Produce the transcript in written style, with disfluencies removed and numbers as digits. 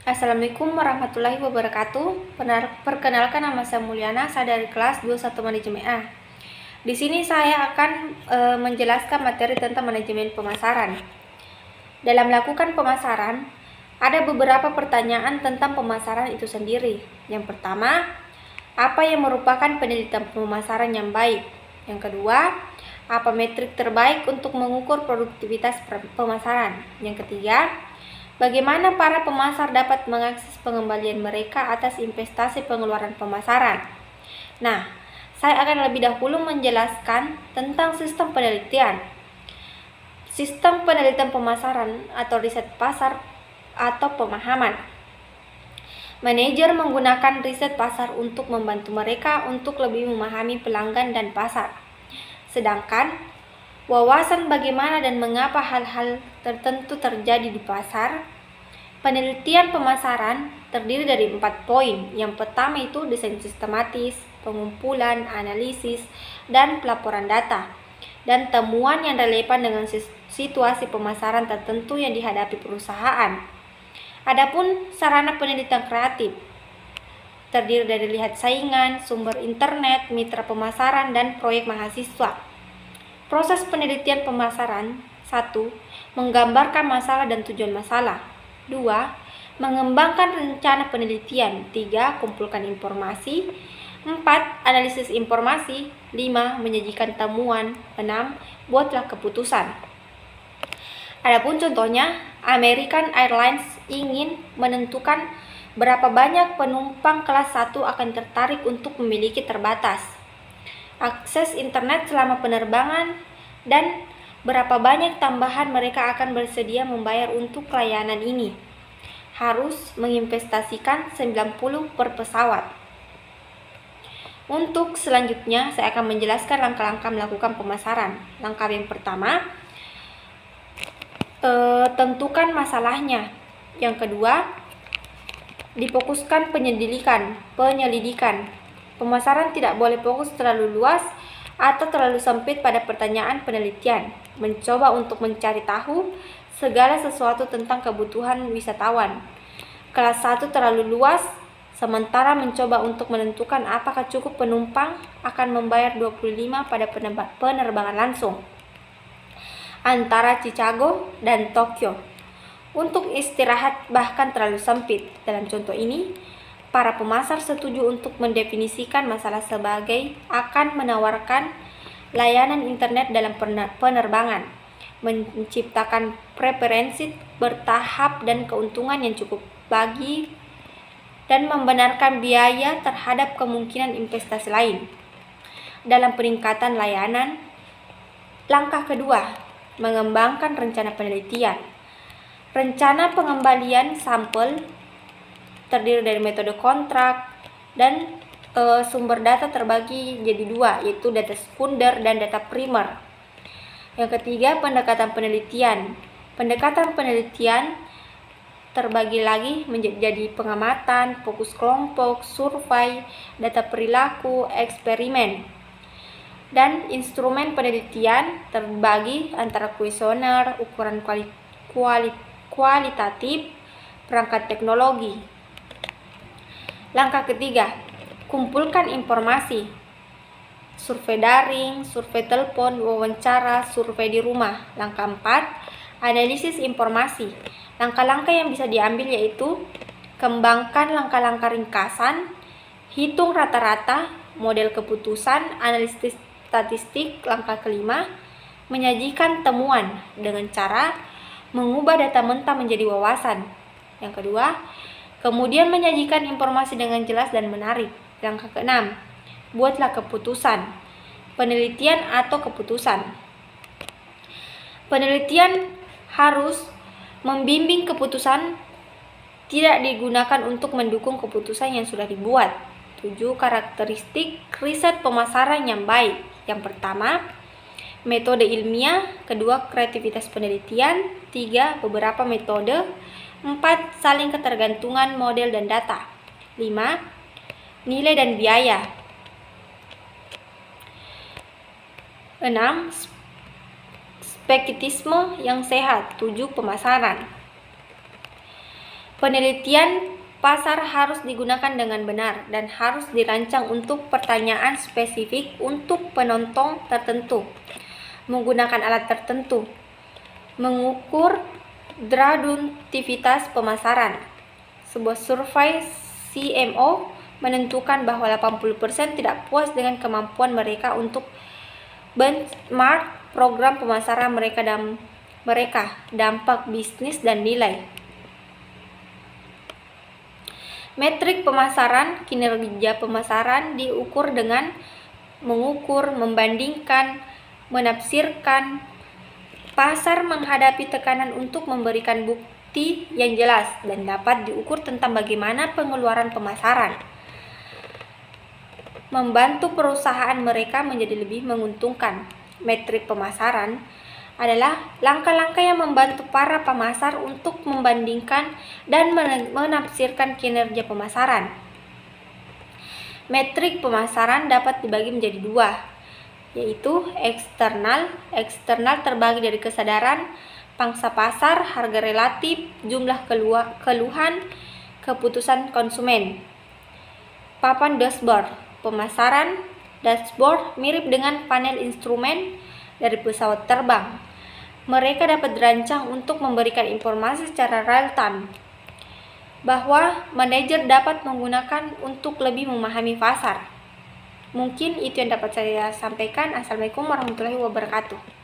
Assalamualaikum warahmatullahi wabarakatuh. Perkenalkan, nama saya Mulyana, saya dari kelas 21 Manajemen A. Di sini saya akan menjelaskan materi tentang manajemen pemasaran. Dalam melakukan pemasaran, ada beberapa pertanyaan tentang pemasaran itu sendiri. Yang pertama, apa yang merupakan penelitian pemasaran yang baik? Yang kedua, apa metrik terbaik untuk mengukur produktivitas pemasaran? Yang ketiga, bagaimana para pemasar dapat mengakses pengembalian mereka atas investasi pengeluaran pemasaran? Nah, saya akan lebih dahulu menjelaskan tentang sistem penelitian. Sistem penelitian pemasaran atau riset pasar atau pemahaman. Manajer menggunakan riset pasar untuk membantu mereka untuk lebih memahami pelanggan dan pasar. Sedangkan wawasan bagaimana dan mengapa hal-hal tertentu terjadi di pasar. Penelitian pemasaran terdiri dari 4 poin. Yang pertama itu desain sistematis, pengumpulan, analisis, dan pelaporan data, dan temuan yang relevan dengan situasi pemasaran tertentu yang dihadapi perusahaan. Adapun sarana penelitian kreatif terdiri dari lihat saingan, sumber internet, mitra pemasaran, dan proyek mahasiswa. Proses penelitian pemasaran: 1. Menggambarkan masalah dan tujuan masalah. 2. Mengembangkan rencana penelitian. 3. Kumpulkan informasi. 4. Analisis informasi. 5. Menyajikan temuan. 6. Buatlah keputusan. Adapun contohnya, American Airlines ingin menentukan berapa banyak penumpang kelas 1 akan tertarik untuk memiliki terbatas akses internet selama penerbangan, dan berapa banyak tambahan mereka akan bersedia membayar untuk layanan ini. Harus menginvestasikan 90 per pesawat. Untuk selanjutnya, saya akan menjelaskan langkah-langkah melakukan pemasaran. Langkah yang pertama, tentukan masalahnya. Yang kedua, difokuskan penyelidikan. Pemasaran tidak boleh fokus terlalu luas atau terlalu sempit pada pertanyaan penelitian. Mencoba untuk mencari tahu segala sesuatu tentang kebutuhan wisatawan. Kelas 1 terlalu luas, sementara mencoba untuk menentukan apakah cukup penumpang akan membayar 25 pada penerbangan langsung antara Chicago dan Tokyo. Untuk istirahat bahkan terlalu sempit. Dalam contoh ini, para pemasar setuju untuk mendefinisikan masalah sebagai akan menawarkan layanan internet dalam penerbangan, menciptakan preferensi bertahap dan keuntungan yang cukup bagi, dan membenarkan biaya terhadap kemungkinan investasi lain dalam peningkatan layanan. Langkah kedua, mengembangkan rencana penelitian. Rencana pengembalian sampel terdiri dari metode kontrak dan sumber data terbagi jadi 2, yaitu data sekunder dan data primer. Yang ketiga, pendekatan penelitian. Pendekatan penelitian terbagi lagi menjadi pengamatan, fokus kelompok, survei, data perilaku, eksperimen. Dan instrumen penelitian terbagi antara kuesioner, ukuran kualitatif, perangkat teknologi. Langkah ketiga, kumpulkan informasi. Survei daring, survei telepon, wawancara, survei di rumah. Langkah 4, analisis informasi. Langkah-langkah yang bisa diambil yaitu kembangkan langkah-langkah ringkasan, hitung rata-rata, model keputusan, analisis statistik. Langkah kelima, menyajikan temuan dengan cara mengubah data mentah menjadi wawasan. Yang kedua, kemudian menyajikan informasi dengan jelas dan menarik. Langkah keenam, buatlah keputusan. Penelitian atau keputusan. Penelitian harus membimbing keputusan, tidak digunakan untuk mendukung keputusan yang sudah dibuat. 7. Karakteristik riset pemasaran yang baik. Yang pertama, metode ilmiah. Kedua, kreativitas penelitian. 3. Beberapa metode. 4. Saling ketergantungan model dan data. 5. Nilai dan biaya. 6. Spekutisme yang sehat. 7. Pemasaran. Penelitian pasar harus digunakan dengan benar dan harus dirancang untuk pertanyaan spesifik untuk penonton tertentu, menggunakan alat tertentu, mengukur produktivitas pemasaran. Sebuah survei CMO menentukan bahwa 80% tidak puas dengan kemampuan mereka untuk benchmark program pemasaran mereka, dampak bisnis dan nilai. Metrik pemasaran. Kinerja pemasaran diukur dengan mengukur, membandingkan, menafsirkan. Pasar menghadapi tekanan untuk memberikan bukti yang jelas dan dapat diukur tentang bagaimana pengeluaran pemasaran membantu perusahaan mereka menjadi lebih menguntungkan. Metrik pemasaran adalah langkah-langkah yang membantu para pemasar untuk membandingkan dan menafsirkan kinerja pemasaran. Metrik pemasaran dapat dibagi menjadi dua, yaitu eksternal. Eksternal terbagi dari kesadaran, pangsa pasar, harga relatif, jumlah keluhan, keputusan konsumen. Papan dashboard pemasaran. Dashboard mirip dengan panel instrumen dari pesawat terbang. Mereka dapat dirancang untuk memberikan informasi secara real-time, bahwa manajer dapat menggunakan untuk lebih memahami pasar. Mungkin itu yang dapat saya sampaikan. Assalamualaikum warahmatullahi wabarakatuh.